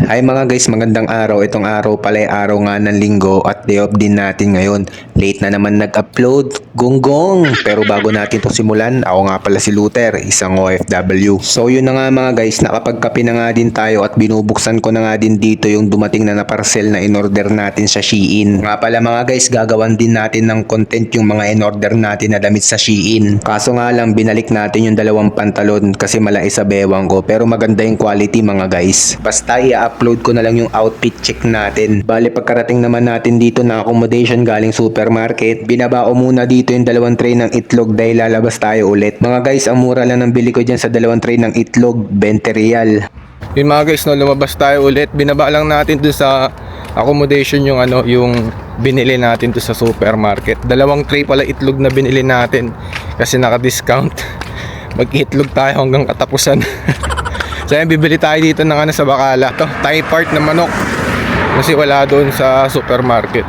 Hi mga guys, magandang araw. Itong araw pala ay araw nga ng linggo at day off din natin ngayon. Late na naman nag-upload. Gonggong! Pero bago natin to simulan, ako nga pala si Luther, isang OFW. So yun na nga mga guys, nakapagkape na nga din tayo at binubuksan ko na nga din dito yung dumating na parcel na in-order natin sa Shein. Nga pala mga guys, gagawan din natin ng content yung mga in-order natin na damit sa Shein. Kaso nga lang, binalik natin yung dalawang pantalon kasi malaki sa bewang ko. Pero maganda yung quality mga guys. Basta i-upload ko na lang yung outfit check natin. Bale pagkarating naman natin dito na accommodation galing supermarket, binabao muna dito yung dalawang tray ng itlog dahil lalabas tayo ulit. Mga guys, ang mura lang ng bili ko dyan sa dalawang tray ng itlog, 20 real. Yun mga guys, no, lumabas tayo ulit. Binaba lang natin dun sa accommodation yung yung binili natin to sa supermarket. Dalawang tray pala itlog na binili natin kasi naka-discount. Mag-itlog tayo hanggang katapusan. So yan, bibili tayo dito ng sa Bacala. Ito, Thai part na manok. Kasi wala doon sa supermarket.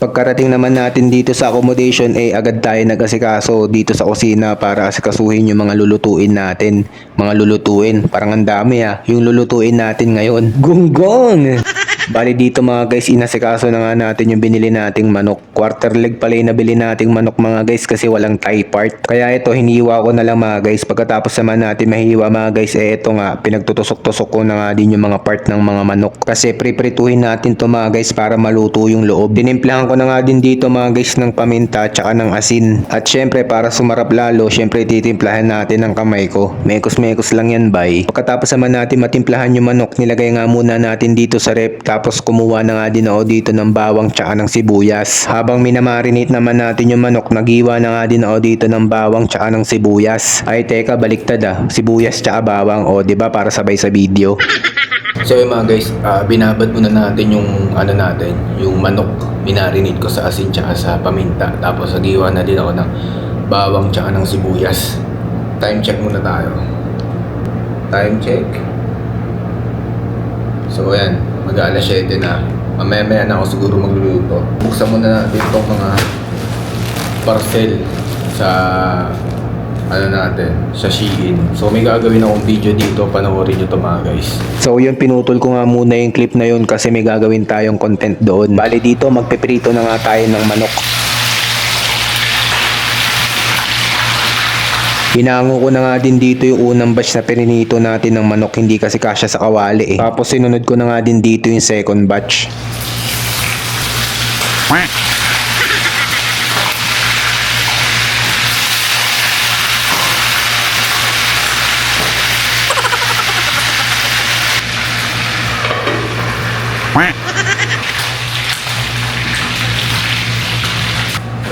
Pagkarating naman natin dito sa accommodation, agad tayo nag-asikaso dito sa kusina para asikasuhin yung mga lulutuin natin. Mga lulutuin, parang ang dami yung lulutuin natin ngayon. Gonggong! Bali dito mga guys, inasikaso na nga natin yung binili nating manok. Quarter leg pala yung nabili nating manok mga guys kasi walang thigh part. Kaya ito, hiniwa ko na lang mga guys. Pagkatapos naman natin mahiwa mga guys, ito nga, pinagtutusok-tusok ko na nga din yung mga part ng mga manok. Kasi priprituhin natin to mga guys para maluto yung loob. Dinimplahan ko na nga din dito mga guys ng paminta tsaka ng asin. At syempre para sumarap lalo, syempre titimplahan natin ng kamay ko. Mekos-mekos lang yan bay. Pagkatapos naman natin matimplahan yung manok, nilagay nga muna natin dito sa rep. Tapos kumuha na nga din ako dito ng bawang tsaka ng sibuyas. Habang minamarinate naman natin yung manok, nagiwa na nga din ako dito ng bawang tsaka ng sibuyas. Ay teka, baliktad sibuyas tsaka bawang, o diba para sabay sa video. So yung mga guys, binabad muna natin yung natin, yung manok. Minarinate ko sa asin tsaka sa paminta. Tapos nagiwa na din ako ng bawang tsaka ng sibuyas. Time check muna tayo. Time check. So ayan, mag-alas 7 na. Mamaya-maya na ako siguro magluluto. Buksan muna natin itong mga parcel sa sa Shein. So may gagawin akong video dito, panoorin nyo to mga guys. So yun, pinutol ko nga muna yung clip na yun kasi may gagawin tayong content doon. Bali dito, magpiprito na nga tayo ng manok. Hinango ko na nga din dito yung unang batch na pininito natin ng manok, hindi kasi kasya sa kawali Tapos sinunod ko na nga din dito yung second batch.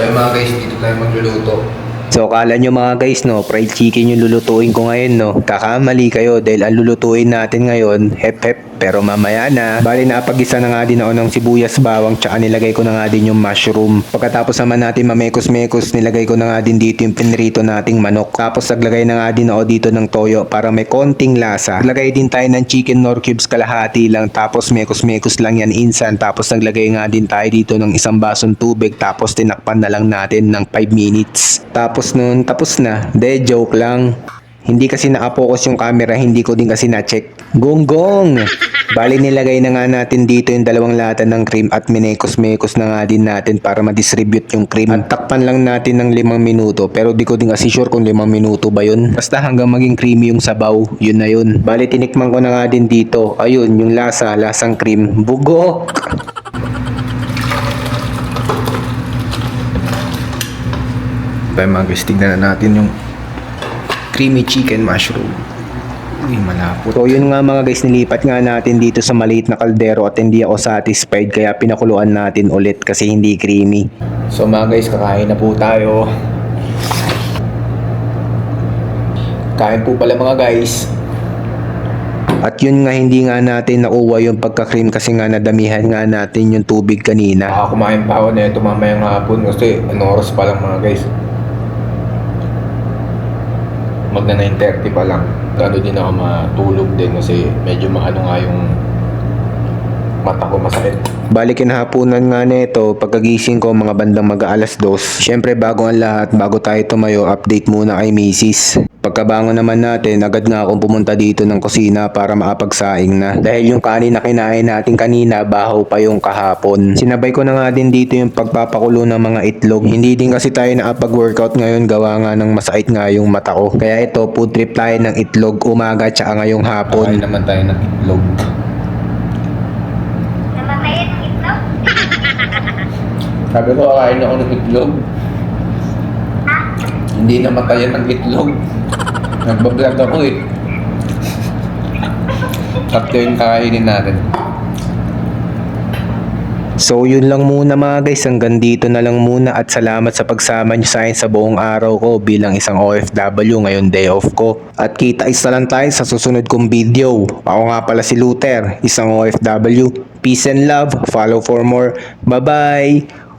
Kaya mga guys, dito tayo magluluto. So kala nyo mga guys fried chicken yung lulutuin ko ngayon kakamali kayo dahil ang lulutuin natin ngayon, hep pero mamaya na. Bali napag-isa na nga din ako ng sibuyas, bawang tsaka nilagay ko na nga din yung mushroom. Pagkatapos naman natin mamekos-mekos, nilagay ko na nga din dito yung pinrito nating manok. Tapos naglagay na nga din ako dito ng toyo para may konting lasa. Naglagay din tayo ng chicken nor cubes, kalahati lang, tapos mekos-mekos lang yan insan. Tapos naglagay nga din tayo dito ng isang basong tubig, tapos tinakpan na lang natin ng 5 minutes. Tapos nun, tapos na. De, joke lang. Hindi kasi nakapokus yung camera, hindi ko din kasi na-check. Gonggong! Bali nilagay na nga natin dito yung dalawang lata ng cream at minekos-mekos na nga din natin para ma-distribute yung cream. At takpan lang natin ng 5 minuto, pero di ko din kasi sure kung 5 minuto ba yun. Basta hanggang maging creamy yung sabaw, yun na yun. Bali tinikman ko na nga din dito. Ayun, yung lasang cream. Bugok! Tayo mga guys, tignan na natin yung creamy chicken mushroom. Uy, malapot. So yun nga mga guys, nilipat nga natin dito sa maliit na kaldero at hindi ako satisfied kaya pinakuluan natin ulit kasi hindi creamy. So mga guys, kakain na po tayo. Kain po pala mga guys. At yun nga, hindi nga natin nakuha yung pagka-cream kasi nga nadamihan nga natin yung tubig kanina. Kumain pa ako na ito mamayang hapon kasi oras pa lang mga guys. Magna 9:30 pa lang. Gano din ako matulog din kasi medyo maano nga yung mata ko masakit. Balik kinahaponan nga nito, pagkagising ko mga bandang mag-aalas 2. Syempre bago ang lahat, bago tayo tumayo, update muna kay Mrs. Pagkabangon naman natin, agad nga akong pumunta dito ng kusina para makapagsaing na. Dahil yung kanin na kinain natin kanina, bahaw pa yung kahapon. Sinabay ko na nga din dito yung pagpapakulo ng mga itlog. Hindi din kasi tayo nakapag-workout ngayon, gawa nga ng masakit nga yung mata ko. Kaya ito, food trip tayo ng itlog umaga tsaka ngayong hapon. Kain naman tayo ng itlog. Namatayan ng itlog? Sabi ko, kakain ako ng itlog. Hindi namatayan ng itlog. Nagbablog ako eh. Sakto yung kakainin natin. So yun lang muna mga guys, hanggang dito na lang muna at salamat sa pagsama nyo sa akin sa buong araw ko bilang isang OFW ngayon day off ko. At kita-isa lang tayo sa susunod kong video. Ako nga pala si Luther, isang OFW. Peace and love, follow for more. Bye bye!